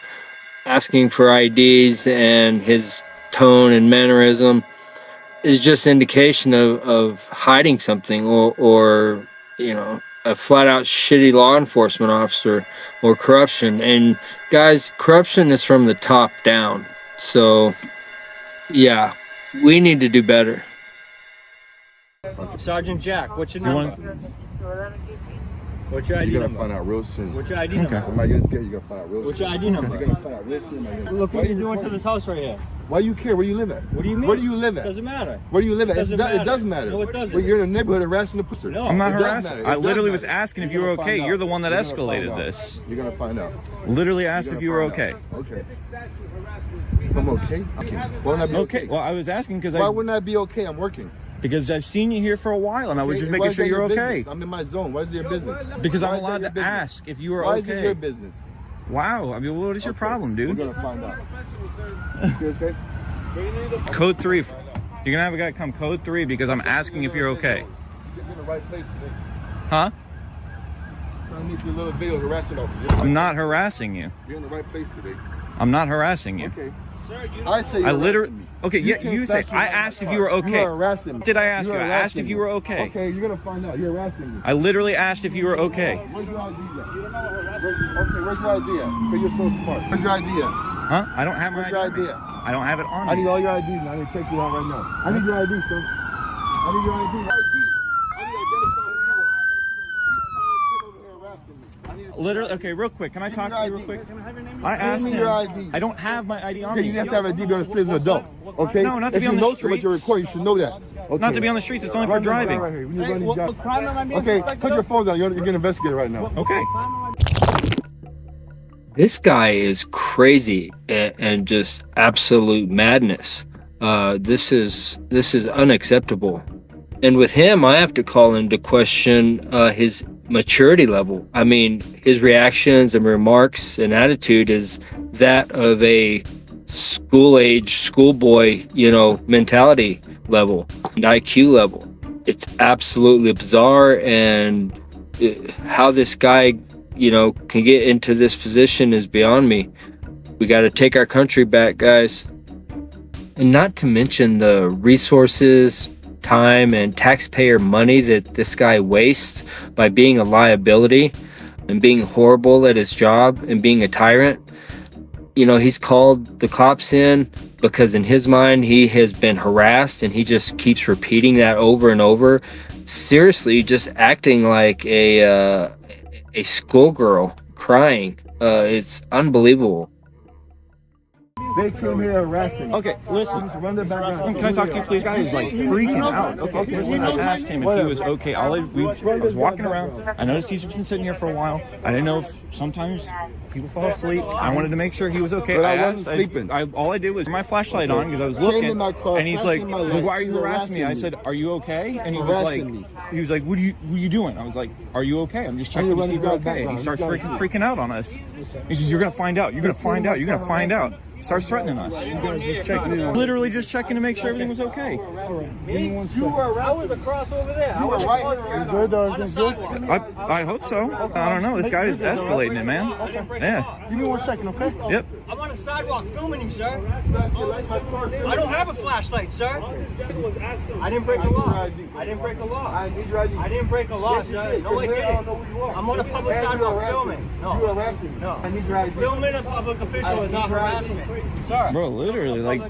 asking for IDs, and his tone and mannerism is just indication of hiding something or you know, a flat out shitty law enforcement officer or corruption. And guys, corruption is from the top down. So yeah, we need to do better. Sergeant Jack, what's your You number? What's your ID You're gonna number? find out real soon. What's your ID number? Am I gonna get? You're gonna find out real soon. What's your ID number? You're gonna find out real soon. Look what you're doing to this house right here. Why you care? Where you live at? What do you mean? Where do you live at? Doesn't matter. Where do you live at? Doesn't It matter. does matter. No, it doesn't. Well, you're in a neighborhood harassing the pussy. No. I'm not It does harassing. matter. I It does literally was matter. asking if You're you were gonna okay. find You're out. the one that You're gonna escalated find out. this. You're gonna find out. Literally asked You're if gonna you were find okay. out. Okay. If I'm okay? Okay. Why wouldn't I be okay? Okay. Well, I was asking because Why wouldn't I be okay? I'm working. because I've seen you here for a while, and I was Okay, just why making is sure that you're your okay. business? I'm in my zone. Why is it your business? Because Why I'm is that allowed your to business? ask if you were Why okay. is it your business? Wow. I mean, what is your problem, We're dude? gonna find out. You okay? Code 3. You're gonna have a guy come code 3 because I'm asking if you're okay. You're in the right place today. Huh? Trying to meet your little video harassing over. I'm not harassing you. You're in the right place today. I'm not harassing you. Okay. I say you're I literally. harassing me. Okay, yeah, can't you say. flash your I light in my asked if car. you were okay. You are harassing me. Did I ask You you? are I asked harassing if you me. were okay. Okay, you're gonna find out. You're harassing me. I literally asked if you were okay. Where's your ID at? Where's your ID at? Because you're so smart. Where's your ID at? Huh? I don't have my Where's your ID. ID at? I don't have it on I me. need all your IDs and I need to check you out right now. I need your ID, sir. I need your ID. I need to identify who you are. He's over here harassing me. I need to see Literally. your ID. Okay, real quick. Can I talk your to you real ID. quick? Give I asked me him. your ID. I don't have my ID on Okay, me. you have to have a ID on the street as an adult. Okay? No, not to if be on you the know so much you're streets. recording, you should know that. Okay. Not to be on the streets. It's only for Run this guy driving. right here. We need to run these guys. Okay, put your phones down. You're getting investigated right now. Okay. This guy is crazy and just absolute madness. This is unacceptable. And with him, I have to call into question his maturity level. I mean, his reactions and remarks and attitude is that of a schoolboy, mentality level and IQ level. It's absolutely bizarre, and how this guy, can get into this position is beyond me. We got to take our country back, guys. And not to mention the resources, time, and taxpayer money that this guy wastes by being a liability and being horrible at his job and being a tyrant. He's called the cops in because in his mind he has been harassed, and he just keeps repeating that over and over. Seriously, just acting like a schoolgirl crying. It's unbelievable. They came here harassing. Okay, listen. Run the background. Can I talk to you, please? Guy is like freaking out. Okay, listen. I asked him if he was okay. I was walking around. I noticed he's been sitting here for a while. I didn't know if sometimes people fall asleep. I wanted to make sure he was okay. But I wasn't sleeping. All I did was my flashlight on because I was looking. And he's like, "Why are you harassing me?" I said, "Are you okay?" And he was like, "What are you doing?" I was like, "Are you okay? I'm just checking to see if you're okay." And he starts freaking out on us. He says, "You're gonna find out. You're gonna find out. You're gonna find out." starts threatening us. You guys just checking in. Literally just checking to make sure everything was okay. I was across over there. I was You good or is it good? I hope so. I don't know. This guy is escalating it, man. Yeah. Give me 1 second, okay? Yep. I'm on a sidewalk filming him, sir. I don't have a flashlight, sir. I didn't break a law. I didn't break a law. I need your ID. I didn't break a law, sir. No, I didn't. I'm on a public sidewalk filming. No. You harassing me. No. I need your ID. Filming a public official is not harassment. Sir. Bro, literally, like,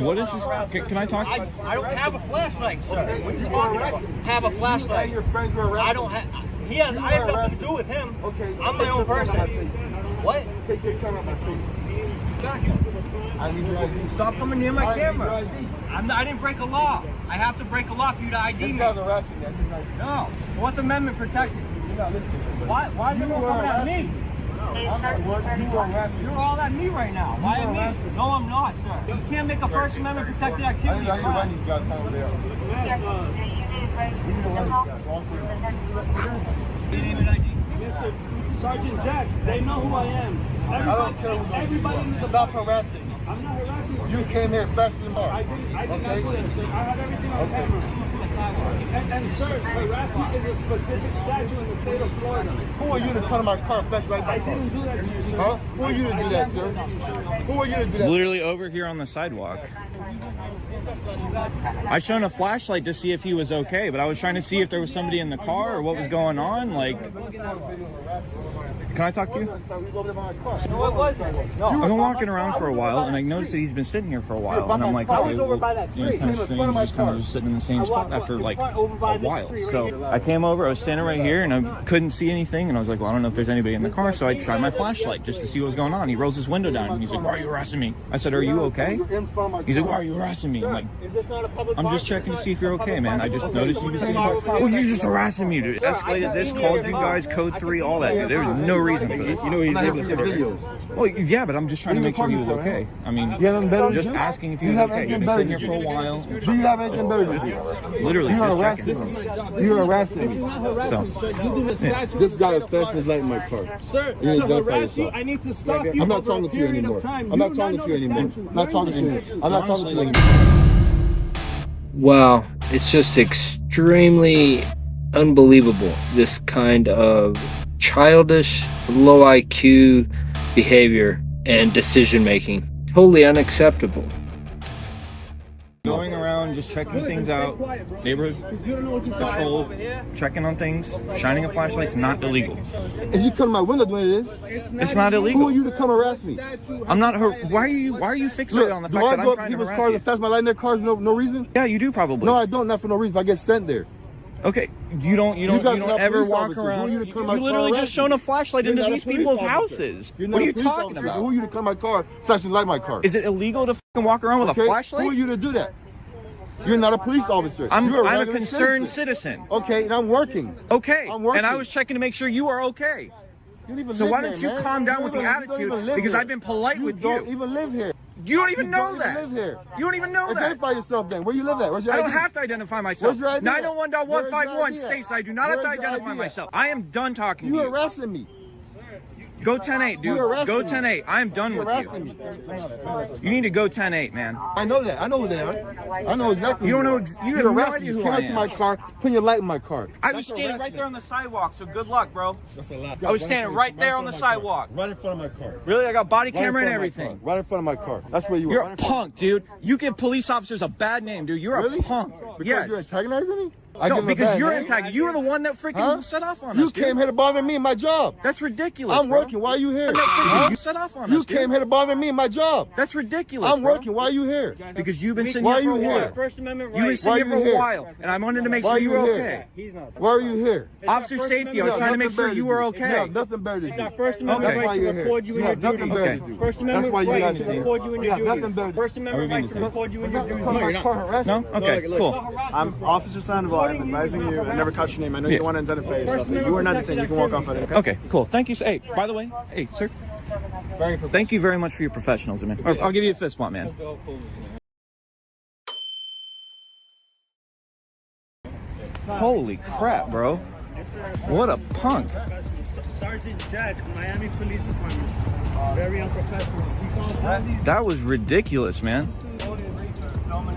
what is this? Can I talk? I don't have a flashlight, sir. What are you talking about? Have a flashlight. Your friends were arrested. I don't have. I have nothing to do with him. Okay. I'm my own person. What? Take your camera off my face. I need your ID. Stop coming near my camera. I need your ID. I didn't break a law. I have to break a law for you to ID This me. guy's arresting me. I need your ID. No. Fourth Amendment protected. You're not listening. Why is everyone coming at me? You were arrested. You're all at me right now. Why at me? No, I'm not, sir. You can't make a First Amendment protected activity. I need to run these guys down there. Mr. Sergeant Jack, they know who I am. I don't care who Everybody in the Stop harassing me. I'm not harassing you. You came here flashing them I up. did not do that, sir. I have everything on camera. And sir, harassment is a specific statute in the state of Florida. Who are you to come to my car and flash like I that? didn't do that to you, sir. Huh? Who are you to do that, sir? Who are you to do It's that? literally over here on the sidewalk. I shone a flashlight to see if he was okay, but I was trying to see if there was somebody in the car or what was going on. Like, can I talk to you? No, it wasn't. No. I've been walking around for a while, and I noticed that he's been sitting here for a while, and I'm like, I okay, was over by that you know, it's tree. kind of strange, just kind of just sitting in the same spot after like a while. So I came over, I was standing right here, and I couldn't see anything, and I was like, well, I don't know if there's anybody in the car, so I tried my flashlight just to see what was going on. He rolls his window down, and he's like, why are you harassing me? I said, are you okay? He's like, why are you harassing me? I'm like, I'm just checking to see if you're okay, man. I just noticed you were sitting here. Well, you're just harassing me, dude. Escalated this, called you guys, code 3, all that, dude. There was no reason for this. You know he's able to see videos. Well, yeah, but I'm just trying to make sure he was okay. I mean, just asking if he was okay. You've been sitting here for a while. Do you have anything better to do? Literally, You're just harassing checking. me. You're harassing me. So, This guy is flashing his light in my car. Sir, You to identify harass you, yourself. I need to stop you. I'm not over talking a to you period of anymore. time. I'm not do talking know to you the anymore. statute. I'm not talking to you. I'm not talking to you honestly, anymore. Wow, it's just extremely unbelievable, this kind of childish, low IQ behavior and decision making. Totally unacceptable. going around just checking things out, neighborhood patrol, checking on things, shining a flashlight's not illegal. If you come to my window doing this, it's not illegal. Who are you to come harass me? I'm not. Why are you fixated on the fact that I'm trying to harass cars you? and flash my light in their cars no reason? Yeah, you do probably. No, I don't. Not for no reason. I get sent there. Okay, you don't ever walk around. You literally just shone a flashlight into these people's houses. What are you talking about? Who are you to come to my car, flashing light in my car? Is it illegal to fucking walk around with a flashlight? Who are you to do that? You're not a police officer. I'm You're a concerned citizen. Okay, and I'm working. Okay, I'm working. and I was checking to make sure you are okay. So why don't you calm down with the attitude? Because I've been polite with you. You don't even live here. You don't even know that. Live here. You don't even know that. Identify yourself then. Where you live at? Where's your I ID? don't have to identify myself. Where's your ID? 901.151 states I do not have to identify myself. I am done talking to you. You're harassing me. Go 10-8, dude. Go 10-8. I am done with you. You need to go 10-8, man. I know that. I know who they are. I know exactly. You don't know. You have no harassing idea me. who Came I up to am. my car, putting your light in my car. I was standing right there on the sidewalk, so good luck, bro. I was standing right there on the sidewalk. Right in front of my car. Really? I got body camera and everything. Right in front of my car. That's where you were. You're a punk, dude. You give police officers a bad name, dude. You're a punk. Because Yes. you're antagonizing me? No, because you're antagonizing. You were the one that freaking set off on us. You came here to bother me in my job. That's ridiculous. I'm working. Why are you here? You set off on us. You came here to bother me in my job. That's ridiculous. I'm working. Why are you here? Because you've been sitting Why here are for a you while. here? First Amendment You've been rights. sitting here Why are for you a here? while, and I wanted to make Why sure are you you were here? okay. Why are you here? Officer safety. I was trying to make sure you were You okay. have nothing better to do. It's our First Amendment That's why right to you're here. record you in You your have nothing duties. better to do. First Amendment That's why you're right to not here. record you in You your have nothing duties. better to do. First Amendment right to record you in your duties. Come to my car harassing No? me. Okay, cool. I'm Officer Sandoval. I'm advising you. I never caught your name. I know you want to identify yourself. You are not detained. You can walk off at it. Okay, cool. Thank you. Hey, by the way, hey, sir. Thank you very much for your professionalism, man. I'll give you a fist bump, man. Holy crap, bro. What a punk. Sergeant Jett, Miami Police Department. Very unprofessional. That was ridiculous, man.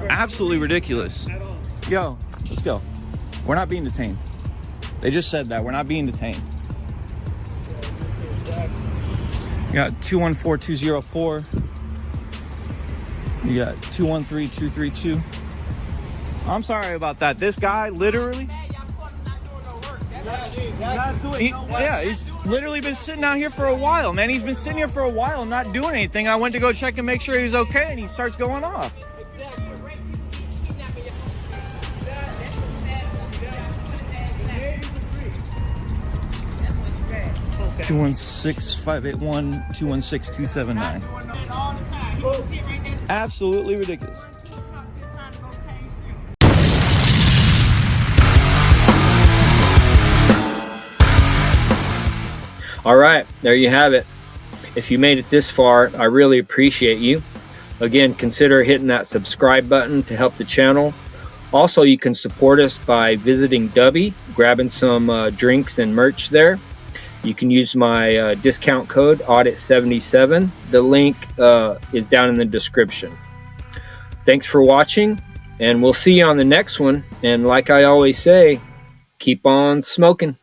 Absolutely ridiculous. Yo, let's go. We're not being detained. They just said that. We're not being detained. You got 214-204. You got 213-232. I'm sorry about that. This guy literally... he's literally been sitting out here for a while, man. He's been sitting here for a while not doing anything. I went to go check and make sure he was okay, and he starts going off. 216-581-216-279. Absolutely ridiculous. All right, there you have it. If you made it this far, I really appreciate you. Again, consider hitting that subscribe button to help the channel. Also, you can support us by visiting DUBBY, grabbing some drinks and merch there. You can use my discount code Audit77. The link is down in the description. Thanks for watching, and we'll see you on the next one. And like I always say, keep on smoking.